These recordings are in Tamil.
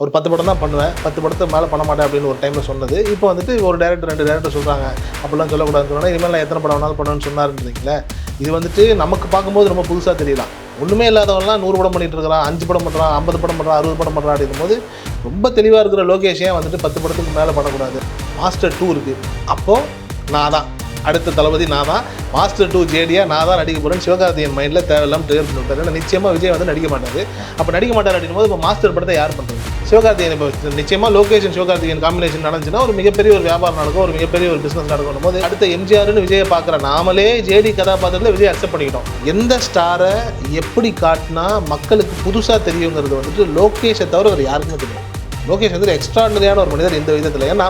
ஒரு 10 படம் தான் பண்ணுவேன், 10 படத்துக்கு மேலே பண்ண மாட்டேன் அப்படின்னு ஒரு டைமில் சொன்னது. இப்போ வந்துட்டு ஒரு டேரக்டர் 2 டேரக்டர் சொல்கிறாங்க அப்படிலாம் சொல்லக்கூடாதுன்னு சொன்னால் இனிமேல் நான் எத்தனை படம் வேணாலும் பண்ணுவேன்னு சொன்னாருன்றீங்களே. இது வந்துட்டு நமக்கு பார்க்கும்போது ரொம்ப புதுசாக தெரியலாம். ஒன்றுமே இல்லாதவங்களாம் 100 படம் பண்ணிட்டு இருக்கிறான், 5 படம் பண்ணுறான், 50 படம் பண்ணுறான், 60 படம் பண்ணுறான் அப்படிங்கும்போது ரொம்ப தெளிவாக இருக்கிற லோகேஷ் ஏன் வந்துட்டு 10 படத்துக்கு மேலே பண்ணக்கூடாது? மாஸ்டர் 2 இருக்குது, அப்போது நான் தான் அடுத்த தளபதி, நான் தான் மாஸ்டர் 2 ஜேடியா நான் தான் நடிக்க போகிறேன்னு சிவகார்த்திகேயன் மைண்டில் தேவையில்லாமல் ட்ரிகர் பண்ணி விட்டார். ஏன்னா நிச்சயமாக விஜய் வந்து நடிக்க மாட்டார். அப்போ நடிக்க மாட்டார் அப்படின்னும் போது இப்போ மாஸ்டர் படத்தை யார் பண்ணுறது? சிவகார்த்திகேயன். இப்போ நிச்சயமாக லோகேஷ் சிவகார்த்திகேயன் காம்பினேஷன் நடந்துச்சுன்னா ஒரு மிகப்பெரிய ஒரு வியாபாரம் நடக்கும், ஒரு மிகப்பெரிய ஒரு பிஸ்னஸ் நடக்கும் போது அடுத்த எம்ஜிஆர்னு விஜயை பார்க்குற நாமளே ஜேடி கதாபாத்திரத்தில் விஜய் அக்செப்ட் பண்ணிக்கிட்டோம். எந்த ஸ்டாரை எப்படி காட்டினா மக்களுக்கு புதுசாக தெரியுங்கிறது வந்துட்டு லோகேஷை தவிர அவர் யாருக்குமே தெரியும். லோகேஷ் வந்து எக்ஸ்ட்ராடனரியான ஒரு மனிதர் இந்த விதத்தில். ஏன்னா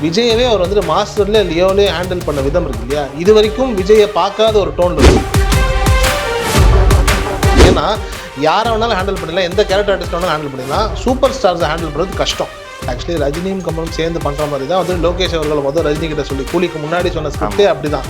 விஜயவே அவர் வந்துட்டு மாஸ்டர்ல லியோலே ஹேண்டில் பண்ண விதம் இருக்கு இல்லையா, இது வரைக்கும் விஜயை பார்க்காத ஒரு டோன் இருக்கு. ஏன்னா யாரை வேணாலும் ஹேண்டில் பண்ணிடலாம், எந்த கேரக்டர் ஆர்டிஸ்ட் வேணாலும் ஹேண்டில் பண்ணிடலாம், சூப்பர் ஸ்டார்ஸை ஹேண்டில் பண்ணுறது கஷ்டம். ஆக்சுவலி ரஜினியும் கமலும் சேர்ந்து பண்ணுற மாதிரி தான் வந்து லோகேஷ் அவர்கள் முதல் ரஜினி கிட்ட சொல்லி கூலிக்கு முன்னாடி சொன்ன ஸ்கிரிப்டே அப்படி தான்.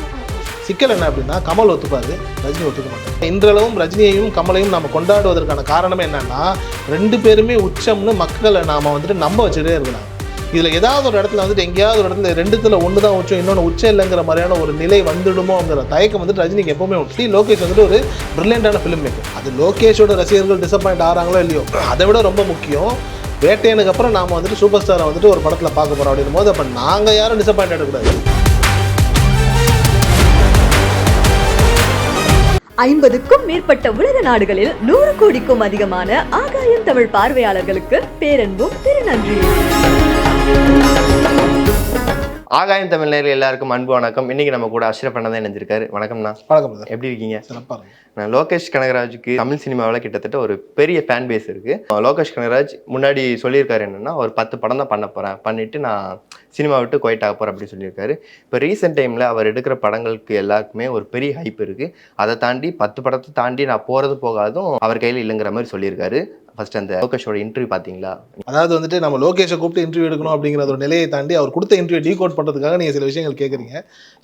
சிக்கல் என்ன அப்படின்னா கமல் ஒத்துப்பாரு, ரஜினி ஒத்துக்க மாட்டாங்க. இன்றளவும் ரஜினியையும் கமலையும் நம்ம கொண்டாடுவதற்கான காரணமே என்னன்னா 2 பேருமே உச்சம்னு மக்களை நாம் வந்துட்டு நம்ப வச்சுட்டே இருக்கலாம். இதில் ஏதாவது ஒரு இடத்துல வந்துட்டு எங்கேயாவது ஒரு இடத்துல 2த்துல 1 தான் உச்சம், இன்னொன்று உச்சம் இல்லைங்கிற மாதிரியான ஒரு நிலை வந்துடுமோங்கிற தயக்கம் வந்துட்டு ரஜினிக்கு எப்பவுமே உண்டு. லோகேஷ் வந்துட்டு ஒரு பிரில்லியண்டான ஃபிலிம் மேக்கர். அது லோகேஷோட ரசிகர்கள் டிசப்பாயிண்ட் ஆகிறாங்களோ இல்லையோ, அதை விட ரொம்ப முக்கியம் வேட்டையனுக்கு அப்புறம் நாம் வந்துட்டு சூப்பர் ஸ்டாரை வந்துட்டு ஒரு படத்தில் பார்க்க போகிறோம் அப்படின்னும் போது அப்போ நாங்கள் யாரும் டிசப்பாயிண்ட் ஆகிடக்கூடாது. 50க்கும் மேற்பட்ட உலக நாடுகளில் 100 கோடிக்கும் அதிகமான ஆகாயம் தமிழ் பார்வையாளர்களுக்கு பேரன்பும் திருநன்றி. ஆகாயம் தமிழ் நேயர்கள் எல்லாருக்கும் அன்பு வணக்கம். இன்னைக்கு நம்ம கூட அஷ்ரப் அண்ணா தான் இணைஞ்சிருக்காரு. வணக்கம்ண்ணா. வணக்கம். எப்படி இருக்கீங்க? சிறப்பாக. நான் லோகேஷ் கனகராஜுக்கு தமிழ் சினிமாவில் கிட்டத்தட்ட ஒரு பெரிய ஃபேன் பேஸ் இருக்கு. லோகேஷ் கனகராஜ் முன்னாடி சொல்லியிருக்காரு என்னன்னா ஒரு 10 படம் தான் பண்ண போறேன், பண்ணிட்டு நான் சினிமா விட்டு குவைட் ஆக போறேன் அப்படின்னு சொல்லியிருக்காரு. இப்போ ரீசெண்ட் டைம்ல அவர் எடுக்கிற படங்களுக்கு எல்லாருக்குமே ஒரு பெரிய ஹைப் இருக்கு. அதை தாண்டி 10 படத்தை தாண்டி நான் போறது போகாதும் அவர் கையில் இல்லைங்கிற மாதிரி சொல்லியிருக்காரு. ஃபர்ஸ்ட் அந்த லோகேஷோட இன்டர்வியூ பார்த்தீங்களா? அதாவது வந்துட்டு நம்ம லோகேஷை கூப்பிட்டு இன்டர்வியூ எடுக்கணும் அப்படிங்கிற ஒரு நிலையை தாண்டி அவர் கொடுத்த இன்டர்வியூ டீகோட் பண்ணுறதுக்காக நீங்கள் சில விஷயங்கள் கேட்குறீங்க.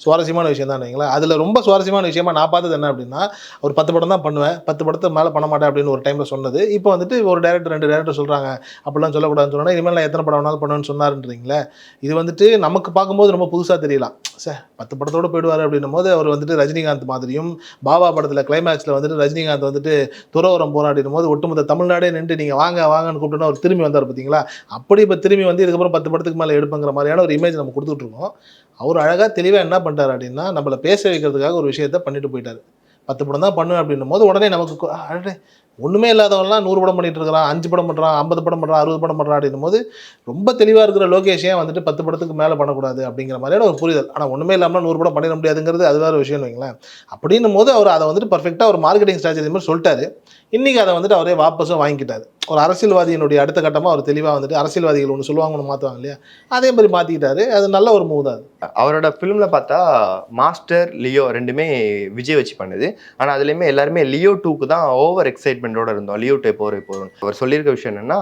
சுவாரஸ்யமான விஷயம் தான் வைங்களா. அதில் ரொம்ப சுவாரஸ்யமான விஷயமா நான் பார்த்தது என்ன அப்படின்னா ஒரு 10 படம் தான் பண்ணுவேன், 10 படத்துக்கு மேலே பண்ண மாட்டேன் அப்படின்னு ஒரு டைமில் சொன்னது. இப்போ வந்துட்டு ஒரு டேரக்டர் 2 டேரக்டர் சொல்கிறாங்க அப்படிலாம் சொல்லக்கூடாதுன்னு சொன்னால் இனிமேல் நான் எத்தனை படம் வேணாலும் பண்ணுவேன்னு சொன்னாருன்றீங்களே. இது வந்துட்டு நமக்கு பார்க்கும்போது ரொம்ப புதுசாக தெரியலாம். சார் 10 படத்தோடு போயிடுவார் அப்படின்னும் போது அவர் வந்துட்டு ரஜினிகாந்த் மாதிரியும் பாபா படத்தில் கிளைமேக்ஸில் வந்துட்டு ரஜினிகாந்த் வந்துட்டு துறவரம் போராடிடும் போது ஒட்டுமொத்த தமிழ்நாடே நின்று நீங்கள் வாங்க வாங்கன்னு கூப்பிட்டுனா அவர் திரும்பி வந்தார் பார்த்தீங்களா. அப்படி இப்போ திரும்பி வந்து இதுக்கப்புறம் 10 படத்துக்கு மேலே எடுப்புங்கிற மாதிரியான ஒரு இமேஜ் நம்ம கொடுத்துட்ருக்கோம். அவர் அழகாக தெளிவாக என்ன பண்ணிட்டார் அப்படின்னா நம்மளை பேச வைக்கிறதுக்காக ஒரு விஷயத்த பண்ணிட்டு போயிட்டார். 10 படம் தான் பண்ணுவேன் அப்படின்னும் போது உடனே நமக்கு ஒன்றுமே இல்லாதவங்களாம் 100 படம் பண்ணிட்டு இருக்கிறான், 5 படம் பண்ணுறான், 50 படம் பண்ணுறான், 60 படம் பண்ணுறான் அப்படின்னும் போது ரொம்ப தெளிவாக இருக்கிற லோகேஷ் ஏன் வந்துட்டு 10 படத்துக்கு மேலே பண்ணக்கூடாது அப்படிங்கிற மாதிரியான ஒரு புரிதல். ஆனால் ஒன்றுமே இல்லாமல் 100 படம் பண்ணிட முடியாதுங்கிறது அது வேறு விஷயம் வைங்களேன். அப்படின்னும் போது அவர் அதை வந்துட்டு பர்ஃபெக்டாக ஒரு மார்க்கெட்டிங் ஸ்ட்ராட்டஜி மாதிரி சொல்லிட்டாரு. இன்றைக்கி அதை வந்துட்டு அவரே வாபஸும் வாங்கிக்கிட்டாரு. ஒரு அரசியல்வாதியினுடைய அடுத்த கட்டமாக அவர் தெளிவாக வந்துட்டு அரசியல்வாதிகள் ஒன்று சொல்லுவாங்க ஒன்று மாற்றுவாங்க இல்லையா, அதே மாதிரி மாற்றிக்கிட்டாரு. அது நல்ல ஒரு மூவ் தான். அவரோட ஃபிலிமில் பார்த்தா மாஸ்டர் லியோ 2மே விஜய் வச்சு பண்ணுது. ஆனால் அதுலேயுமே எல்லாருமே லியோ 2க்கு தான் ஓவர் எக்ஸைட்மெண்ட்டோடு இருந்தோம். லியோ 2 போகிறோம். அவர் சொல்லியிருக்க விஷயம் என்னென்னா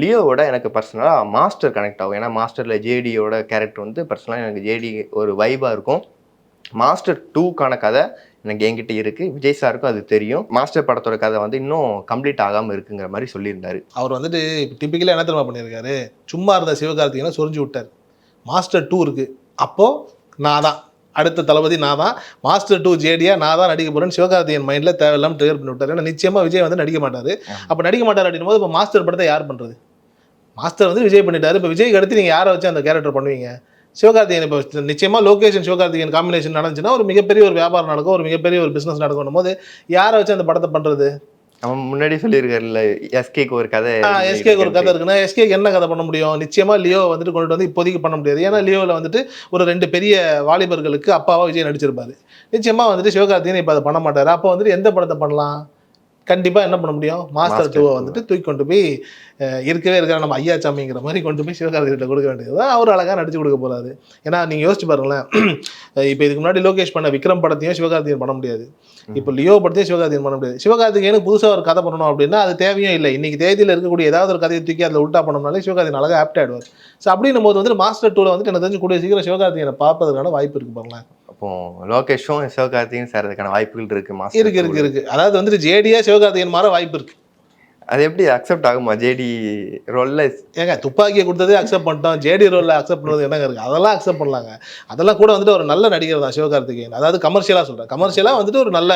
லியோவோட எனக்கு பர்சனலாக மாஸ்டர் கனெக்ட் ஆகும். ஏன்னா மாஸ்டரில் ஜேடியோட கேரக்டர் வந்து பர்சனலாக எனக்கு ஜேடி ஒரு வைபாக இருக்கும். மாஸ்டர் 2க்கான கதை எனக்கு என்கிட்ட இருக்குது, விஜய் சாருக்கும் அது தெரியும். மாஸ்டர் படத்தோட கதை வந்து இன்னும் கம்ப்ளீட் ஆகாமல் இருக்குங்கிற மாதிரி சொல்லியிருந்தாரு. அவர் வந்துட்டு டிப்பிக்கலாக என்ன தெரியுமா பண்ணியிருக்காரு, சும்மா இருந்த சிவகார்த்திகேயனை சொரிஞ்சு விட்டார். மாஸ்டர் 2 இருக்குது, அப்போது நான் தான் அடுத்த தளபதி, நான் தான் மாஸ்டர் 2 ஜேடியா நான் தான் நடிக்க போகிறேன்னு சிவகார்த்திகேயன் மைண்டில் தேவையில்லாமல் ட்ரிகர் பண்ணி விட்டார். ஏன்னா நிச்சயமாக விஜய் வந்து நடிக்க மாட்டார். அப்போ நடிக்க மாட்டார் அப்படின்னும் போது இப்போ மாஸ்டர் படத்தை யார் பண்ணுறது? மாஸ்டர் வந்து விஜய் பண்ணிட்டார். இப்போ விஜய்க்கு அடுத்து நீங்கள் யாரை வச்சு அந்த கேரக்டர் பண்ணுவீங்க? சிவகார்த்திகேயன். இப்போ நிச்சயமாக லோகேஷ் சிவகார்த்திகேயன் காம்பினேஷன் நடந்துச்சுன்னா ஒரு மிகப்பெரிய ஒரு வியாபாரம் நடக்கும், ஒரு மிகப்பெரிய ஒரு பிஸ்னஸ் நடக்கணும் போது யாரை வச்சு அந்த படத்தை பண்ணுறது? அவன் முன்னாடி சொல்லியிருக்காருல்ல எஸ்கேக்கு ஒரு கதை, எஸ்கேக்கு ஒரு கதை இருக்குன்னா எஸ்கேக்கு என்ன கதை பண்ண முடியும்? நிச்சயமாக லியோ வந்துட்டு கொண்டு வந்து இப்போதைக்கு பண்ண முடியாது. ஏன்னா லியோவில் வந்துட்டு ஒரு 2 பெரிய வாலிபர்களுக்கு அப்பாவாக விஜய் நடிச்சிருப்பாரு. நிச்சயமாக வந்துட்டு சிவகார்த்திகேயன் இப்போ அதை பண்ண மாட்டார். அப்போ வந்துட்டு எந்த படத்தை பண்ணலாம்? கண்டிப்பாக என்ன பண்ண முடியும்? மாஸ்டர் 2 வந்துட்டு தூக்கி கொண்டு போய் இருக்கவே இருக்கிற நம்ம ஐயா சாமிங்கிற மாதிரி கொண்டு போய் சிவகார்த்திகேயன் கொடுக்க வேண்டியது தான். அவர் அழகாக நடிச்சு கொடுக்க போகிறாரு. ஏன்னா நீங்கள் யோசிச்சு பாருங்களேன், இப்போ இதுக்கு முன்னாடி லோகேஷ் பண்ண விக்ரம் படத்தையும் சிவகார்த்திகேயன் பண்ண முடியாது. இப்போ லியோ படத்தையும் சிவகார்த்திகேயன் பண்ண முடியாது. சிவகார்த்திகேயனுக்கு புதுசாக ஒரு கதை பண்ணணும் அப்படின்னா அது தேவையும் இல்லை. இன்றைக்கி தேதியில் இருக்கக்கூடிய ஏதாவது ஒரு கதையை தூக்கி அதில் உல்ட்டா பண்ணோம்னாலே சிவகார்த்திகேயன் அழகாக ஆப்ட் ஆகிடுவார். ஸோ அப்படின்னும் போது வந்துட்டு மாஸ்டர் 2ல் வந்துட்டு எனக்கு தெரிஞ்சு கூடிய சீக்கிரம் சிவகார்த்திகேயனை பார்ப்பதற்கான வாய்ப்பு இருக்குது பாருங்களேன். அப்போ லோகேஷும் சிவகார்த்திகேயன் சேர்றதுக்கான வாய்ப்புகள் இருக்கு. இருக்கு. அதாவது வந்துட்டு ஜேடியா சிவகார்த்திகேயன் மாற வாய்ப்பு இருக்கு. அது எப்படி அக்செப்ட் ஆகுமா ஜேடி ரோல்ல? ஏங்க துப்பாக்கியை கொடுத்ததே அக்செப்ட் பண்ணிட்டோம், ஜேடி ரோலில் அக்செப்ட் பண்ணுறது என்னங்க இருக்குது? அதெல்லாம் அக்செப்ட் பண்ணலாங்க. அதெல்லாம் கூட வந்துட்டு ஒரு நல்ல நடிகர் தான் சிவகார்த்திகேயன். அதாவது கமர்ஷியலாக சொல்கிறேன், கமர்ஷியலாக வந்துட்டு ஒரு நல்ல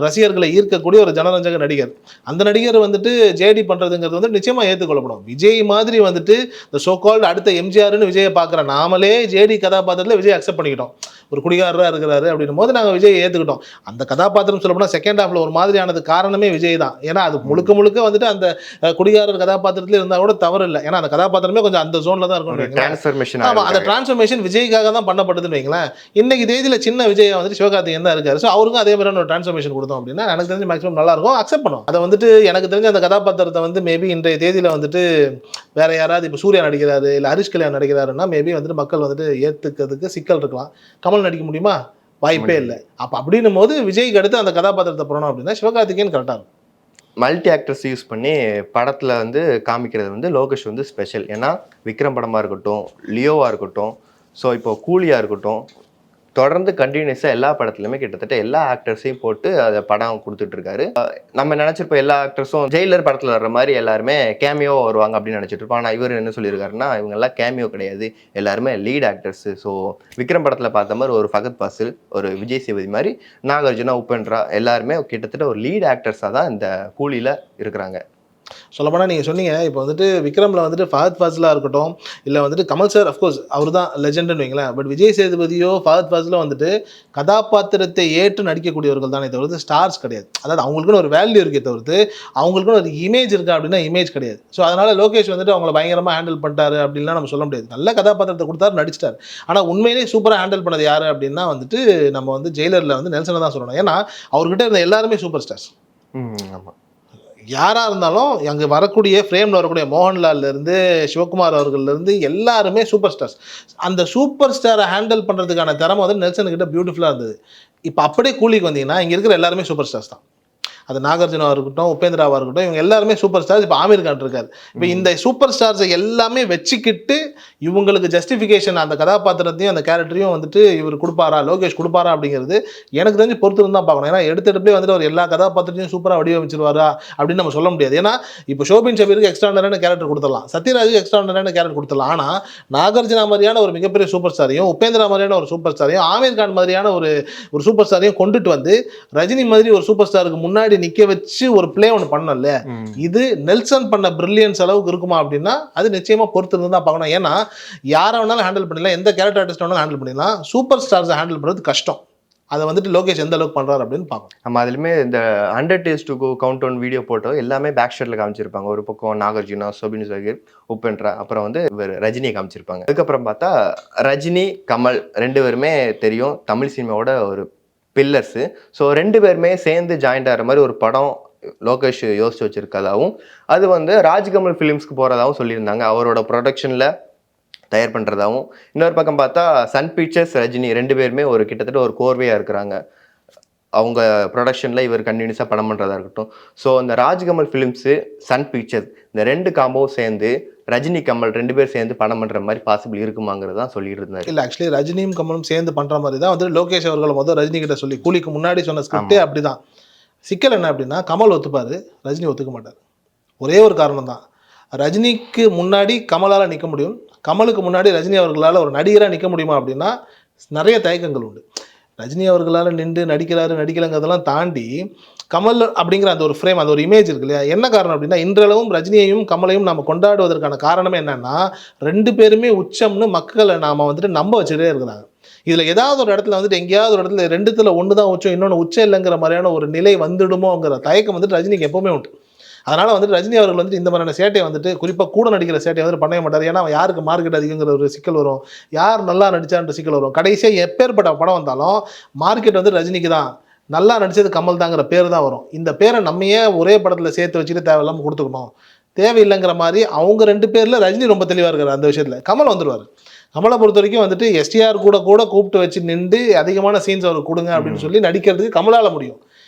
ரசிகர்களை ஈர்க்கக்கூடிய ஒரு ஜனரஞ்சக நடிகர். அந்த நடிகர் வந்துட்டு ஜேடி பண்ணுறதுங்கிறது வந்து நிச்சயமாக ஏற்றுக்கொள்ளப்படும். விஜய் மாதிரி வந்துட்டு இந்த சோகால்டு அடுத்த எம்ஜிஆர்னு விஜயை பார்க்குற நாமளே ஜேடி கதாபாத்திரத்தில் விஜய் அக்செப்ட் பண்ணிக்கிட்டோம். ஒரு குடிகாரராக இருக்கிறாரு அப்படின்னும் போது நாங்கள் விஜய் ஏற்றுக்கிட்டோம். அந்த கதாபாத்திரம் சொல்லப்போனால் செகண்ட் ஹாஃபில் ஒரு மாதிரியானது காரணமே விஜய் தான். ஏன்னா அது முழுக்க முழுக்க வந்துட்டு அந்த குடிகாரர் கதாபாத்திரத்தில் இருந்தால் கூட தவறு இல்லை. ஏன்னா அந்த கதாபாத்திரமே கொஞ்சம் அந்த ஜோனில் தான் இருக்கும். டிரான்ஸ்ஃபர்மேஷன். ஆமாம், அந்த டிரான்ஸ்ஃபர்மேஷன் விஜய்க்காக தான் பண்ணப்பட்டதுன்னு வைங்களேன். இன்னைக்கு தேதியில் சின்ன விஜய் வந்துட்டு சிவகார்த்திகேயன் தான் இருக்காரு. ஸோ அவருக்கும் அதே மாதிரியான ஒரு டிரான்ஸ்ஃபர்மேஷன் கொடுத்தோம் அப்படின்னா எனக்கு தெரிஞ்சு மேக்ஸிமம் நல்லா இருக்கும், அக்செப்ட் பண்ணும். அதை வந்துட்டு எனக்கு தெரிஞ்ச அந்த கதாபாத்திரத்தை வந்து மேபி இன்றைய தேதியில் வந்துட்டு வேற யாராவது இப்போ சூர்யா நடிக்கிறாரு இல்லை ஹரிஷ் கல்யாண் நடிக்கிறாருன்னா மேபி வந்துட்டு மக்கள் வந்துட்டு ஏற்றுக்கிறதுக்கு சிக்கல் இருக்கலாம். கமல் நடிக்க முடியுமா? வாய்ப்பே இல்லை. அப்போ அப்படின்னும் போது விஜய்க்கு அடுத்து அந்த கதாபாத்திரத்தை போடணும் அப்படின்னா சிவகார்த்திகேயன் கரெக்டாக இருக்கும். மல்டி ஆக்டர்ஸ் யூஸ் பண்ணி படத்தில் வந்து காமிக்கிறது வந்து லோகேஷ் வந்து ஸ்பெஷல். ஏன்னா விக்ரம் படமாக இருக்கட்டும், லியோவாக இருக்கட்டும், ஸோ இப்போ கூலியாக இருக்கட்டும், தொடர்ந்து கண்டினியூஸாக எல்லா படத்துலையுமே கிட்டத்தட்ட எல்லா ஆக்டர்ஸையும் போட்டு அதை படம் கொடுத்துட்ருக்காரு. நம்ம நினச்சிருப்போம் எல்லா ஆக்டர்ஸும் ஜெயிலர் படத்தில் வர்ற மாதிரி எல்லாருமே கேமியோ வருவாங்க அப்படின்னு நினச்சிட்டு இருப்போம். ஆனால் இவர் என்ன சொல்லியிருக்காருன்னா இவங்கெல்லாம் கேமியோ கிடையாது, எல்லாருமே லீட் ஆக்டர்ஸு. ஸோ விக்ரம் படத்தில் பார்த்த மாதிரி ஒரு ஃபகத் ஃபாசில், ஒரு விஜய் சேதுபதி மாதிரி, நாகார்ஜுனா, உபேந்திரா எல்லாருமே கிட்டத்தட்ட ஒரு லீட் ஆக்டர்ஸாக தான் இந்த கூலியில் இருக்கிறாங்க. சொல்லப்போனால் நீங்கள் சொன்னீங்க இப்போ வந்துட்டு விக்ரமில் வந்துட்டு ஃபஹத் ஃபாசிலாக இருக்கட்டும் இல்லை வந்துட்டு கமல் சார், அஃப்கோர்ஸ் அவர் தான் லெஜெண்டுன்னு வைங்களேன். பட் விஜய் சேதுபதியோ ஃபஹத் ஃபாசிலோ வந்துட்டு கதாபாத்திரத்தை ஏற்று நடிக்கக்கூடியவர்கள் தானே தவிர்த்து ஸ்டார்ஸ் கிடையாது. அதாவது அவங்களுக்குன்னு ஒரு வேல்யூ இருக்கே தவிர்த்து அவங்களுக்குன்னு ஒரு இமேஜ் இருக்கா அப்படின்னா இமேஜ் கிடையாது. ஸோ அதனால் லோகேஷ் வந்துட்டு அவங்கள பயங்கரமாக ஹேண்டில் பண்ணிட்டாரு அப்படின்லாம் நம்ம சொல்ல முடியாது. நல்ல கதாபாத்திரத்தை கொடுத்தாரு, நடிச்சிட்டார். ஆனால் உண்மையிலேயே சூப்பராக ஹேண்டில் பண்ணது யார் அப்படின்னா வந்துட்டு நம்ம வந்து ஜெயிலரில் வந்து நெல்சனை தான் சொல்லணும். ஏன்னா அவர்கிட்ட இருந்த எல்லாருமே சூப்பர் ஸ்டார்ஸ். ஆமாம், யாராக இருந்தாலும் அங்கே வரக்கூடிய ஃப்ரேமில் வரக்கூடிய மோகன்லால்லேருந்து சிவகுமார் அவர்கள்லேருந்து எல்லாருமே சூப்பர் ஸ்டார்ஸ். அந்த சூப்பர் ஸ்டாரை ஹேண்டில் பண்ணுறதுக்கான திறமை வந்து நெல்சனுக்கிட்ட பியூட்டிஃபுல்லாக இருந்தது. இப்போ அப்படியே கூலிக்கு வந்தீங்கன்னா இங்கே இருக்கிற எல்லாருமே சூப்பர் ஸ்டார்ஸ் தான். அது நாகார்ஜுனாவாக இருக்கட்டும், உபேந்திராவாக இருக்கட்டும், இவங்க எல்லாருமே சூப்பர் ஸ்டார்ஸ். இப்போ ஆமீர் கான் இருக்காரு. இப்போ இந்த சூப்பர் ஸ்டார்ஸை எல்லாமே வச்சுக்கிட்டு இவங்களுக்கு ஜஸ்டிஃபிகேஷன் அந்த கதாபாத்திரத்தையும் அந்த கேரக்டரையும் வந்துட்டு இவர் கொடுப்பாரா, லோகேஷ் கொடுப்பாரா அப்படிங்கிறது எனக்கு தெரிஞ்சு பொறுத்து தான் பார்க்கணும். ஏன்னா எடுத்துகிட்டே வந்துட்டு அவர் எல்லா கதாபாத்திரத்தையும் சூப்பராக வடிவமைச்சிருவாரா அப்படின்னு நம்ம சொல்ல முடியாது. ஏன்னா இப்போ ஷோபின் ஷபீருக்கு எக்ஸ்ட்ராடனரியான கேரக்டர் கொடுத்துடலாம், சத்யராஜுக்கு எக்ஸ்ட்ராடனரியான கேரக்டர் கொடுத்துடலாம். ஆனால் நாகார்ஜுனா மாதிரியான ஒரு மிகப்பெரிய சூப்பர் ஸ்டாரையும், உபேந்திரா மாதிரியான ஒரு சூப்பர் ஸ்டாரையும், ஆமீர் கான் மாதிரியான ஒரு சூப்பர் ஸ்டாரையும் கொண்டுட்டு வந்து ரஜினி மாதிரி ஒரு சூப்பர் ஸ்டாருக்கு முன்னாடி நிக்க வச்சு ஒரு பிளே ஒன்று பண்ணல. இது நெல்சன் பண்ண பிரில்லியன்ஸ் அளவுக்கு இருக்குமா அப்படின்னா அது நிச்சயமா பொறுத்து இருந்து தான் பார்க்கணும். ஏன்னா யாரை வேணாலும் ஹேண்டில் பண்ணிடலாம், எந்த கேரக்டர் ஆர்டிஸ்ட் வேணாலும் ஹேண்டில் பண்ணிடலாம். சூப்பர் ஸ்டார்ஸை ஹேண்டில் பண்ணுறது கஷ்டம். அதை வந்துட்டு லோகேஷ் எந்த அளவுக்கு பண்றாரு அப்படின்னு பார்க்கணும். நம்ம அதுலேயுமே இந்த 100 days to go count down video photo எல்லாமே பேக் ஷாட்டில் காமிச்சிருப்பாங்க. ஒரு பக்கம் நாகார்ஜுனா, சோபின் சகீர், உபேந்திரா, அப்புறம் வந்து இவர் ரஜினியை காமிச்சிருப்பாங்க. அதுக்கப்புறம் பார்த்தா ரஜினி, கமல் 2 பேருமே தெரியும் தமிழ் சினிமாவோட ஒரு பில்லர்ஸு. ஸோ 2 பேருமே சேர்ந்து ஜாயிண்ட் ஆகிற மாதிரி ஒரு படம் லோகேஷ் யோசிச்சு வச்சிருக்கதாகவும் அது வந்து ராஜ்கமல் ஃபிலிம்ஸ்க்கு போகிறதாகவும் சொல்லியிருந்தாங்க. அவரோட ப்ரொடக்ஷனில் தயார் பண்ணுறதாகவும். இன்னொரு பக்கம் பார்த்தா சன் பிக்சர்ஸ், ரஜினி 2 பேருமே ஒரு கிட்டத்தட்ட ஒரு கோர்வையாக இருக்கிறாங்க. அவங்க ப்ரொடக்ஷனில் இவர் கண்டினியூஸாக படம் பண்ணுறதா இருக்கட்டும். ஸோ இந்த ராஜ்கமல் ஃபிலிம்ஸு, சன் பிக்சர்ஸ் இந்த 2 காம்போவும் சேர்ந்து ரஜினி, கமல் 2 பேர் சேர்ந்து படம் பண்ணுற மாதிரி பாசிபிள் இருக்குமாங்கிறது தான் சொல்லிட்டு இருந்தார். இல்லை, ஆக்சுவலி ரஜினியும் கமலும் சேர்ந்து பண்ணுற மாதிரி தான் வந்து லோகேஷ் அவர்கள் முதல் ரஜினி கிட்ட சொல்லி கூலிக்கு முன்னாடி சொன்ன ஸ்கிரிப்டே அப்படி தான். சிக்கல் என்ன அப்படின்னா கமல் ஒத்துப்பார், ரஜினி ஒத்துக்க மாட்டார். ஒரே ஒரு காரணம் தான், ரஜினிக்கு முன்னாடி கமலால் நிற்க முடியும், கமலுக்கு முன்னாடி ரஜினி அவர்களால் ஒரு நடிகராக நிற்க முடியுமா அப்படின்னா நிறைய தயக்கங்கள் உண்டு. ரஜினி அவர்களால் நின்று நடிக்கிறாரு நடிக்கலைங்கிறதெல்லாம் தாண்டி கமல் அப்படிங்கிற அந்த ஒரு ஃப்ரேம், அந்த ஒரு இமேஜ் இருக்கு இல்லையா. என்ன காரணம் அப்படின்னா இன்றளவும் ரஜினியையும் கமலையும் நம்ம கொண்டாடுவதற்கான காரணமே என்னன்னா 2 பேருமே உச்சம்னு மக்களை நாம் வந்துட்டு நம்ப வச்சுட்டே இருக்கிறாங்க. இதில் ஏதாவது ஒரு இடத்துல வந்துட்டு எங்கேயாவது ஒரு இடத்துல 2த்துல 1 தான் உச்சம், இன்னொன்று உச்சம் இல்லைங்கிற மாதிரியான ஒரு நிலை வந்துடுமோங்கிற தயக்கம் வந்துட்டு ரஜினிக்கு எப்போவுமே உண்டு. அதனால் வந்துட்டு ரஜினி அவர்கள் வந்துட்டு இந்த மாதிரியான சேட்டையை வந்துட்டு குறிப்பாக கூட நடிக்கிற சேட்டையை வந்துட்டு பண்ணவே மாட்டார். ஏன்னா யாருக்கு மார்க்கெட் அதிகங்கிற ஒரு சிக்கல் வரும், யார் நல்லா நடித்தான்ற சிக்கல் வரும். கடைசியாக எப்பேற்பட்ட படம் வந்தாலும் மார்க்கெட் வந்து ரஜினிக்கு தான், நல்லா நடித்தது கமல் தாங்கிற பேர் தான் வரும். இந்த பேரை நம்மையே ஒரே படத்தில் சேர்த்து வச்சுட்டு தேவையில்லாமல் கொடுத்துக்கணும், தேவையில்லைங்கிற மாதிரி அவங்க 2 பேரில் ரஜினி ரொம்ப தெளிவாக இருக்கார் அந்த விஷயத்தில். கமல் வந்துடுவார். கமலை பொறுத்த வரைக்கும் வந்துட்டு எஸ்டிஆர் கூட கூப்பிட்டு வச்சு நின்று அதிகமான சீன்ஸ் அவருக்கு கொடுங்க அப்படின்னு சொல்லி நடிக்கிறதுக்கு கமலால் முடியும்.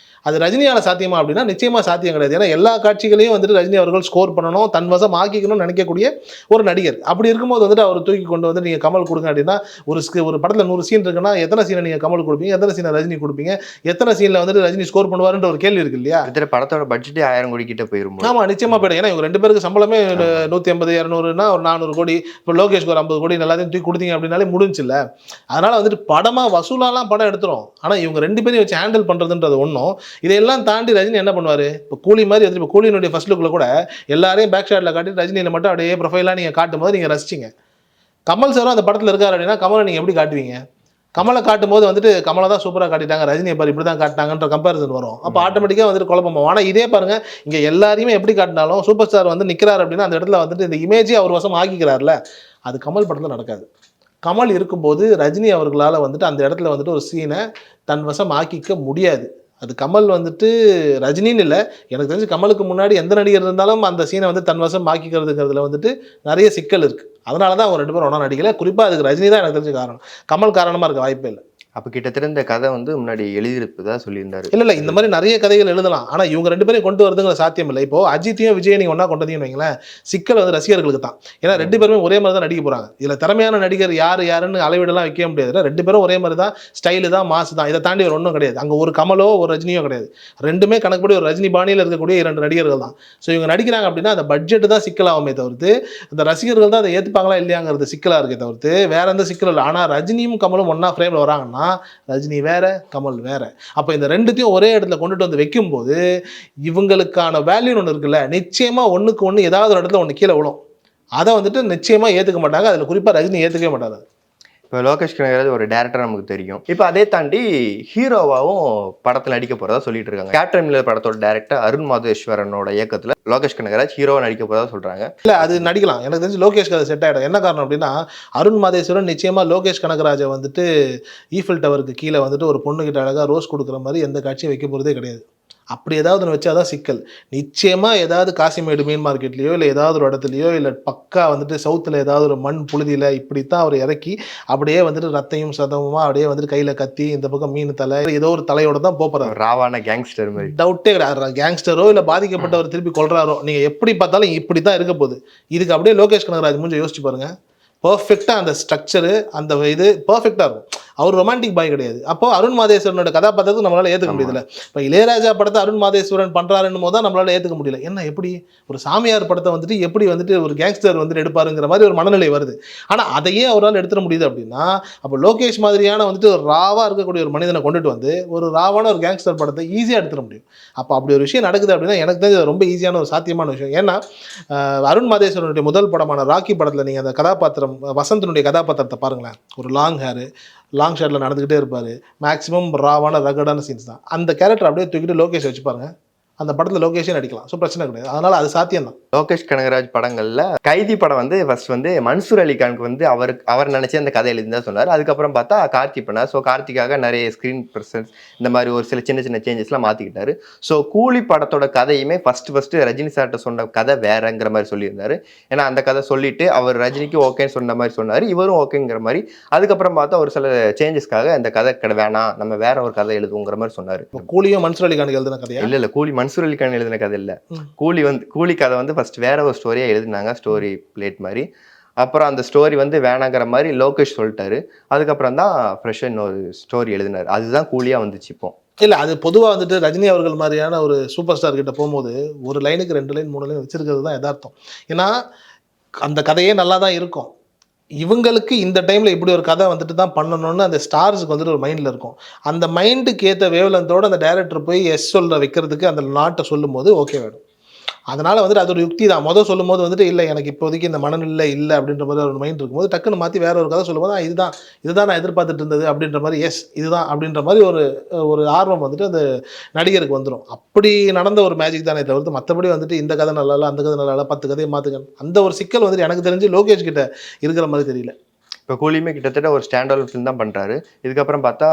அது ரஜினியால் சாத்தியமா அப்படின்னா நிச்சயமாக சாத்தியம் கிடையாது. ஏன்னா எல்லா காட்சிகளையும் வந்துட்டு ரஜினி அவர்கள் ஸ்கோர் பண்ணணும், தன் வசம் ஆக்கிக்கணும்னு நினைக்கக்கூடிய ஒரு நடிகர். அப்படி இருக்கும்போது வந்துட்டு அவர் தூக்கி கொண்டு வந்து நீங்கள் கமல் கொடுங்க அப்படின்னா, ஒரு படத்தில் 100 சீன் இருக்குன்னா எத்தனை சீனை நீங்கள் கமல் கொடுப்பீங்க, எத்தனை சீனை ரஜினி கொடுப்பீங்க, எத்தனை சீனில் வந்துட்டு ரஜினி ஸ்கோர் பண்ணுவாருன்ற ஒரு கேள்வி இருக்கு இல்லையா? படத்தோட பட்ஜெட்டே 1000 கோடி கிட்ட போயிருக்கும். ஆமாம், நிச்சயமாக போயிடும். ஏன்னா இவங்க 2 பேருக்கு சம்பளமே 150 200னா ஒரு 400 கோடி, இப்போ லோகேஷ்க்கு ஒரு 50 கோடி எல்லாத்தையும் தூக்கி கொடுத்தீங்க அப்படின்னாலே முடிஞ்சில்ல. அதனால் வந்துட்டு படமாக வசூலாலாம் படம் எடுத்துரும். ஆனால் இவங்க 2 பேரையும் வச்சு ஹேண்டில் பண்ணுறதுன்றது ஒன்றும். இதையெல்லாம் தாண்டி ரஜினி என்ன பண்ணுவார், இப்போ கூலி மாதிரி வந்து இப்போ கூலியினுடைய ஃபர்ஸ்ட் லுக்கில் கூட எல்லாரையும் பேக் ஷாட்டில் காட்டி ரஜினியில் மட்டும் அப்படியே ப்ரொஃபைலாக நீங்கள் காட்டும் போது நீங்கள் ரசிச்சிங்க. கமல் சாரும் அந்த படத்தில் இருக்கார் அப்படின்னா கமலை நீங்கள் எப்படி காட்டுவீங்க? கமலை காட்டும் போது வந்துட்டு கமலை தான் சூப்பராக காட்டிட்டாங்க, ரஜினியை பாரு இப்படி தான் காட்டினாங்கன்ற கம்பேரிசன் வரும். அப்போ ஆட்டோமேட்டிக்காக வந்துட்டு குழப்பம். ஆனால் இதே பாருங்க, இங்கே எல்லாரையுமே எப்படி காட்டினாலும் சூப்பர் ஸ்டார் வந்து நிற்கிறார் அப்படின்னா அந்த இடத்துல வந்துட்டு இந்த இமேஜே அவர் வசம் ஆக்கிக்கிறார்ல, அது கமல் படத்தில் நடக்காது. கமல் இருக்கும்போது ரஜினி அவர்களால் வந்துட்டு அந்த இடத்துல வந்துட்டு ஒரு சீனை தன் வசம் ஆக்கிக்க முடியாது. அது கமல் வந்துட்டு ரஜினின்னு இல்லை, எனக்கு தெரிஞ்சு கமலுக்கு முன்னாடி எந்த நடிகர் இருந்தாலும் அந்த சீனை வந்து தன் வசம் ஆக்கிக்கிறதுங்கிறதுல வந்துட்டு நிறைய சிக்கல் இருக்குது. அதனால தான் அவங்க 2 பேரும் ஒன்றா நடிக்கல. குறிப்பாக அதுக்கு ரஜினி தான் எனக்கு தெரிஞ்ச காரணம். கமல் காரணமாக இருக்க வாய்ப்பே இல்லை. அப்போ கிட்டத்தட்ட இந்த கதை வந்து முன்னாடி எழுதியிருப்பதா சொல்லியிருந்தாரு. இல்லை இந்த மாதிரி நிறைய கதைகள் எழுதலாம். ஆனால் இவங்க 2 பேரையும் கொண்டு வரதுங்கிற சாத்தியம் இல்லை. இப்போ அஜித்தையும் விஜய் நீங்கள் ஒன்றா கொண்டு வந்தீங்கன்னு வைங்களேன், சிக்கல் வந்து ரசிகர்களுக்கு தான். ஏன்னா 2 பேருமே ஒரே மாதிரி தான் நடிக்க போகிறாங்க. இதில் திறமையான நடிகர் யாருன்னு அளவீடெல்லாம் வைக்க முடியாது. 2 பேரும் ஒரே மாதிரி தான், ஸ்டைலு தான், மாசு தான். இதை தாண்டி ஒரு ஒன்றும் கிடையாது. அங்கே ஒரு கமலோ ஒரு ரஜினியோ கிடையாது. 2மே கணக்குப்படி ஒரு ரஜினி பாணியில் இருக்கக்கூடிய 2 நடிகர்கள் தான். ஸோ இவங்க நடிக்கிறாங்க அப்படின்னா அந்த பட்ஜெட்டு தான் சிக்கலாகுமே தவிர்த்து அந்த ரசிகர்கள் தான் அதை ஏற்றுப்பாங்களா இல்லையாங்கிறது சிக்கலாக இருக்கே தவிர்த்து வேற எந்த சிக்கலும் இல்லை. ஆனால் ரஜினியும் கமலும் ஒன்றா ஃப்ரேமில் வராங்கன்னா ரஜினி வேற, கமல் வேற. அப்போ இந்த 2த்தையும் ஒரே இடத்துல கொண்டுட்டு வந்து வைக்கும்போது இவங்களுக்கான வேல்யூன்னு ஒன்று இருக்குல்ல, நிச்சயமா ஒன்றுக்கு ஒன்று ஏதாவது ஒரு இடத்துல ஒன்று கீழே விழும். அதை வந்துட்டு நிச்சயமா ஏற்றுக்க மாட்டாங்க. அதில் குறிப்பாக ரஜினி ஏற்றுக்கவே மாட்டாங்க. இப்போ லோகேஷ் கனகராஜ் ஒரு டேரக்டர் நமக்கு தெரியும். இப்போ அதே தாண்டி ஹீரோவாகவும் படத்தில் நடிக்க போகிறதா சொல்லிட்டு இருக்காங்க. கேப்டன் மில்லர் படத்தோட டேரக்டர் அருண் மாதேஸ்வரனோட இயக்கத்தில் லோகேஷ் கனகராஜ் ஹீரோவை நடிக்க போகிறதா சொல்கிறாங்க. இல்லை அது நடிக்கலாம், எனக்கு தெரிஞ்சு லோகேஷ்க்கு அது செட் ஆகிடும். என்ன காரணம் அப்படின்னா அருண் மாதேஸ்வரன் நிச்சயமாக லோகேஷ் கனகராஜை வந்துட்டு ஈஃபில் டவருக்கு கீழே வந்துட்டு ஒரு பொண்ணுகிட்ட அழகாக ரோஸ் கொடுக்குற மாதிரி எந்த காட்சியும் வைக்க போகிறதே கிடையாது. அப்படி ஏதாவது ஒன்று வச்சா தான் சிக்கல். நிச்சயமாக ஏதாவது காசிமேடு மீன் மார்க்கெட்லேயோ இல்லை ஏதாவது ஒரு இடத்துலையோ இல்லை பக்கா வந்துட்டு சவுத்தில் ஏதாவது ஒரு மண் புழுதியில் இப்படித்தான் அவர் இறக்கி அப்படியே வந்துட்டு ரத்தையும் சதமுமா அப்படியே வந்துட்டு கையில் கத்தி இந்த பக்கம் மீன் தலை ஏதோ ஒரு தலையோட தான் போகிறார். ராவான கேங்ஸ்டர் மாதிரி டவுட்டே கிடையாது. கேங்ஸ்டரோ இல்லை பாதிக்கப்பட்டவர் திருப்பி கொள்றாரோ, நீங்கள் எப்படி பார்த்தாலும் இப்படி தான் இருக்க போகுது. இதுக்கு அப்படியே லோகேஷ் கனகராஜ் மூஞ்ச யோசிச்சு பாருங்கள். பர்ஃபெக்டாக அந்த ஸ்ட்ரக்சரு அந்த இது பர்ஃபெக்டாக இருக்கும். அவர் ரொமான்டிக் பாய் கிடையாது. அப்போ அருண் மாதேஸ்வரனோட கதாபாத்திரத்தை நம்மளால ஏற்றுக்க முடியல. இப்போ இளையராஜா படத்தை அருண் மாதேஸ்வரன் பண்ணுறாருன்னு போது தான் நம்மளால ஏற்றுக்க முடியல. என்ன எப்படி ஒரு சாமியார் படத்தை வந்துட்டு எப்படி வந்துட்டு ஒரு கேங்ஸ்டர் வந்துட்டு எடுப்பாருங்கிற மாதிரி ஒரு மனநிலை வருது. ஆனால் அதையே அவரால் எடுத்துட முடியுது அப்படின்னா அப்போ லோகேஷ் மாதிரியான வந்துட்டு ஒரு ராவாக இருக்கக்கூடிய ஒரு மனிதனை கொண்டுட்டு வந்து ஒரு ராவான ஒரு கேங்ஸ்டர் படத்தை ஈஸியாக எடுத்துட முடியும். அப்போ அப்படி ஒரு விஷயம் நடக்குது அப்படின்னா எனக்கு தெரிஞ்சது ரொம்ப ஈஸியான ஒரு சாத்தியமான விஷயம். ஏன்னா அருண் மாதேஸ்வரனுடைய முதல் படமான ராக்கி படத்தில் நீங்கள் அந்த கதாபாத்திரம் வசந்தனுடைய கதாபாத்திரத்தை பாருங்களேன். ஒரு லாங் ஹேரு, லாங் ஷாட்டில் நடந்துக்கிட்டே இருப்பார். மேக்ஸிமம் ராவான ரகடான சீன்ஸ் தான். அந்த கேரக்டர் அப்படியே தூக்கிட்டு லோகேஷ் வச்சு பாருங்க, அந்த படத்தில் லோகேஷே நடிக்கலாம். ஸோ பிரச்சனை கிடையாது. அதனால் அது சாத்தியம் தான். லோகேஷ் கனகராஜ் படங்களில் கைதி படம் வந்து ஃபர்ஸ்ட் வந்து மன்சூர் அலிகானுக்கு வந்து அவர் நினச்சி அந்த கதை எழுதிதான் சொன்னார். அதுக்கப்புறம் பார்த்தா கார்த்தி பண்ணார். ஸோ கார்த்திக்காக நிறைய ஸ்க்ரீன் ப்ரெசன்ஸ் இந்த மாதிரி ஒரு சில சின்ன சின்ன சேஞ்சஸ்லாம் மாற்றிக்கிட்டாரு. ஸோ கூலி படத்தோட கதையுமே ஃபஸ்ட்டு ரஜினி சார்கிட்ட சொன்ன கதை வேறங்கிற மாதிரி சொல்லியிருந்தாரு. ஏன்னா அந்த கதை சொல்லிட்டு அவர் ரஜினிக்கு ஓகேன்னு சொன்ன மாதிரி சொன்னார், இவரும் ஓகேங்கிற மாதிரி. அதுக்கப்புறம் பார்த்தா ஒரு சில சேஞ்சஸ்க்காக அந்த கதை வேணாம், நம்ம வேற ஒரு கதை எழுதுங்கிற மாதிரி சொன்னார். கூலியும் மன்சூர் அலிகானுக்கு எழுதின கதையா? இல்லை கூலி மன்சூர் அலிகான் எழுதின கதை இல்லை. கூலி கதை வந்து ஃபர்ஸ்ட் வேற ஒரு ஸ்டோரியா எழுதினாங்க, ஸ்டோரி பிளேட் மாதிரி. அப்புறம் அந்த ஸ்டோரி வந்து வேணாங்கிற மாதிரி லோகேஷ் சொல்லிட்டாரு. அதுக்கப்புறம் தான் ஃப்ரெஷ்ஷாக இன்னொரு ஸ்டோரி எழுதினார். அதுதான் கூலியா வந்துச்சு. இப்போ இல்லை அது பொதுவாக வந்துட்டு ரஜினி அவர்கள் மாதிரியான ஒரு சூப்பர் ஸ்டார் கிட்ட போகும்போது ஒரு லைனுக்கு 2 லைன் 3 லைன் வச்சிருக்கிறது தான் யதார்த்தம். ஏன்னா அந்த கதையே நல்லா தான் இருக்கும். இவங்களுக்கு இந்த டைமில் இப்படி ஒரு கதை வந்துட்டு தான் பண்ணணும்னு அந்த ஸ்டார்ஸுக்கு வந்துட்டு ஒரு மைண்டில் இருக்கும். அந்த மைண்டுக்கு ஏற்ற வேவ்லென்த்தோடு அந்த டைரக்டர் போய் எஸ் சொல்ல வைக்கிறதுக்கு அந்த நாட்டை சொல்லும் போது ஓகே வேணும். அதனால் வந்துட்டு அது ஒரு யுக்தி தான். சொல்லும் போது வந்துட்டு இல்லை எனக்கு இப்போதைக்கு இந்த மனநிலை இல்லை அப்படின்ற மாதிரி ஒரு மைண்ட் இருக்கும்போது டக்குன்னு மாற்றி வேற ஒரு கதை சொல்லும்போது இதுதான் நான் எதிர்பார்த்துட்டு இருந்தது அப்படின்ற மாதிரி எஸ் இதுதான் அப்படின்ற மாதிரி ஒரு ஆர்வம் வந்துட்டு அந்த நடிகருக்கு வந்துடும். அப்படி நடந்த ஒரு மேஜிக் தானே தவிர்த்து மற்றபடி வந்துட்டு இந்த கதை நல்லா இல்லை அந்த கதை நல்லா இல்லை 10 கதையை மாற்றுங்க அந்த ஒரு சிக்கல் வந்துட்டு எனக்கு தெரிஞ்சு லோகேஷ் கிட்ட இருக்கிற மாதிரி தெரியல. இப்போ கூலியுமே கிட்டத்தட்ட ஒரு ஸ்டாண்டர்ட் ஃபிலிம் தான் பண்ணுறாரு. இதுக்கப்புறம் பார்த்தா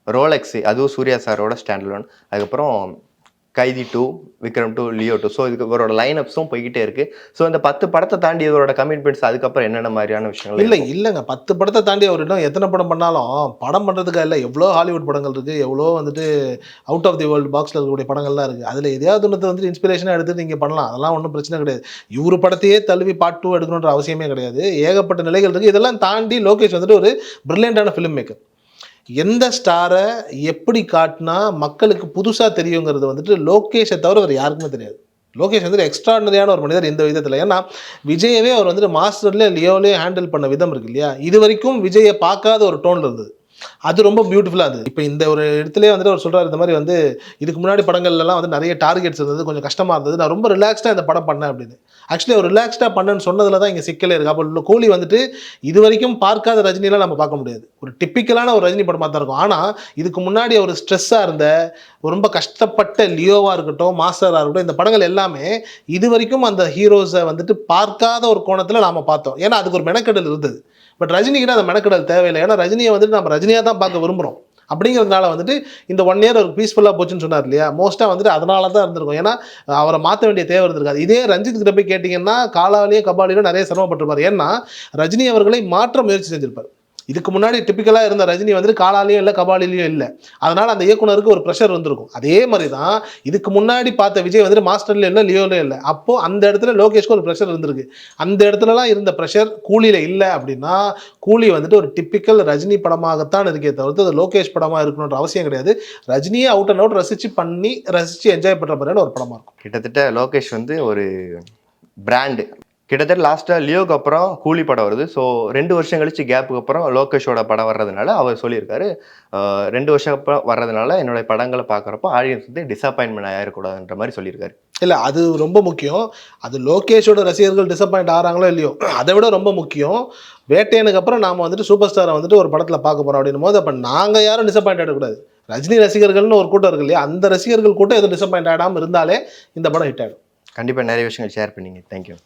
ரோலெக்ஸ், அதுவும் சூர்யா சாரோட ஸ்டாண்டர்ட். அதுக்கப்புறம் கைதி 2, விக்ரம் 2, லியோ 2. ஸோ இதுக்கு இவரோட லைன் அப்ஸும் போய்கிட்டே இருக்கு. ஸோ இந்த 10 படத்தை தாண்டி இவரோட கமிட்மெண்ட்ஸ் அதுக்கப்புறம் என்னென்ன மாதிரியான விஷயங்கள் இல்லைங்க 10 படத்தை தாண்டி அவர் இன்னும் எத்தனை படம் பண்ணாலும் படம் பண்ணுறதுக்காக இல்லை, எவ்வளோ ஹாலிவுட் படங்கள் இருக்குது, எவ்வளோ வந்துட்டு அவுட் ஆஃப் தி வேர்ல்டு பாக்ஸில் இருக்கக்கூடிய படங்கள்லாம் இருக்குது. அதில் எதையாவது ஒன்று வந்துட்டு இன்ஸ்பிரேஷனாக எடுத்து நீங்கள் பண்ணலாம், அதெல்லாம் ஒன்றும் பிரச்சனை கிடையாது. இவர் படத்தையே தழுவி பார்ட் 2 எடுக்கணுன்ற அவசியமே கிடையாது. ஏகப்பட்ட நிலைகள் இருக்குது. இதெல்லாம் தாண்டி லோகேஷ் வந்துட்டு ஒரு பிரில்லியண்டான ஃபிலிம் மேக்கர். எந்த ஸ்டாரை எப்படி காட்டினா மக்களுக்கு புதுசாக தெரியுங்கிறது வந்துட்டு லோகேஷை தவிர வேறு யாருக்குமே தெரியாது. லோகேஷ் வந்துட்டு எக்ஸ்ட்ராடனரியான ஒரு மனிதர் இந்த விதத்தில். ஏன்னா விஜயவே அவர் வந்துட்டு மாஸ்டர்லேயே லியோவிலே ஹேண்டில் பண்ண விதம் இருக்கு இல்லையா, இது வரைக்கும் விஜயை பார்க்காத ஒரு டோனில் இருந்தது. அது ரொம்ப பியூட்டிஃபுல்லாக இருந்தது. இப்போ இந்த ஒரு இடத்துலேயே வந்துட்டு அவர் சொல்கிறார், இந்த மாதிரி வந்து இதுக்கு முன்னாடி படங்கள்லாம் வந்து நிறைய டார்கெட்ஸ் இருந்தது, கொஞ்சம் கஷ்டமாக இருந்தது, நான் ரொம்ப ரிலாக்ஸ்டாக இந்த படம் பண்ணேன் அப்படின்னு. ஆக்சுவலி அவர் ரிலாக்ஸ்டாக பண்ணேன்னு சொன்னதில் தான் இங்கே சிக்கலே இருக்குது. அப்போ கூலி வந்துட்டு இது வரைக்கும் பார்க்காத ரஜினியெலாம் நம்ம பார்க்க முடியாது. ஒரு டிப்பிக்கலான ஒரு ரஜினி படமாக தான் இருக்கும். ஆனால் இதுக்கு முன்னாடி அவர் ஸ்ட்ரெஸ்ஸாக இருந்த ரொம்ப கஷ்டப்பட்ட லியோவாக இருக்கட்டும், மாஸ்டராக இருக்கட்டும், இந்த படங்கள் எல்லாமே இது வரைக்கும் அந்த ஹீரோஸை வந்துட்டு பார்க்காத ஒரு கோணத்தில் நாம் பார்த்தோம். ஏன்னா அதுக்கு ஒரு மெனக்கெடல் இருந்தது. பட் ரஜினிக்கிட்ட அந்த மெனக்கெடல் தேவையில்லை. ஏன்னா ரஜினியை வந்துட்டு நம்ம ரஜினியாக தான் பார்க்க விரும்புகிறோம். அப்படிங்கிறதுனால வந்துட்டு இந்த 1 இயர் ஒரு பீஸ்ஃபுல்லாக போச்சுன்னு சொன்னார் இல்லையா, மோஸ்ட்டாக வந்துட்டு அதனால தான் இருந்திருக்கும். ஏன்னா அவரை மாற்ற வேண்டிய தேவை இருந்திருக்காது. இதே ரஞ்சித் கிட்ட போய் கேட்டிங்கன்னா காலாவிலையும் கபாலிலும் நிறைய சிரமப்பட்டிருப்பார். ஏன்னா ரஜினி அவர்களை மாற்ற முயற்சி செஞ்சிருப்பார். இதுக்கு முன்னாடி டிப்பிக்கலாக இருந்த ரஜினி வந்துட்டு காலாலையும் இல்லை கபாலிலையும் இல்லை. அதனால் அந்த இயக்குனருக்கு ஒரு ப்ரெஷர் வந்திருக்கும். அதே மாதிரி தான் இதுக்கு முன்னாடி பார்த்த விஜய் வந்துட்டு மாஸ்டர்லேயும் இல்லை லியோலையும் இல்லை. அப்போது அந்த இடத்துல லோகேஷ்க்கு ஒரு ப்ரெஷர் இருந்திருக்கு. அந்த இடத்துலலாம் இருந்த ப்ரெஷர் கூலியில் இல்லை அப்படின்னா கூலி வந்துட்டு ஒரு டிப்பிக்கல் ரஜினி படமாகத்தான் இருக்கே தவிர்த்து அது லோகேஷ் படமாக இருக்கணுன்ற அவசியம் கிடையாது. ரஜினியை அவுட் அண்ட் அவுட் ரசித்து என்ஜாய் பண்ணுற மாதிரியான ஒரு படமாக இருக்கும். கிட்டத்தட்ட லோகேஷ் வந்து ஒரு பிராண்டு. கிட்டத்தட்ட லாஸ்ட்டாக லியோக்கு அப்புறம் கூலி படம் வருது. ஸோ 2 வருஷம் கழிச்சு கேப்புக்கு அப்புறம் லோகேஷோட படம் வர்றதுனால அவர் சொல்லியிருக்காரு, 2 வருஷம் அப்புறம் வர்றதுனால என்னோட படங்களை பார்க்குறப்போ ஆடியன்ஸ் வந்து டிசப்பாயின்மெண்ட் ஆகிடக்கூடாதுன்ற மாதிரி சொல்லியிருக்காரு. இல்லை அது ரொம்ப முக்கியம். அது லோகேஷோட ரசிகர்கள் டிசப்பாயிண்ட் ஆகிறாங்களோ இல்லையோ, அதை விட ரொம்ப முக்கியம் வேட்டையனுக்கு அப்புறம் நாம் வந்துட்டு சூப்பர் ஸ்டாரை வந்துட்டு ஒரு படத்தில் பார்க்க போகிறோம் அப்படின்னும் போது அப்போ நாங்கள் யாரும் டிசப்பாயிண்ட் ஆகிடக்கூடாது. ரஜினி ரசிகர்கள்னு ஒரு கூட்டம் இருக்கு இல்லையா, அந்த ரசிகர்கள் கூட்டம் எதுவும் டிசப்பாயிண்ட் ஆகாமல் இருந்தாலே இந்த படம் ஹிட் ஆகிடும். கண்டிப்பாக நிறைய விஷயங்கள் ஷேர் பண்ணிங்க. தேங்க்யூ.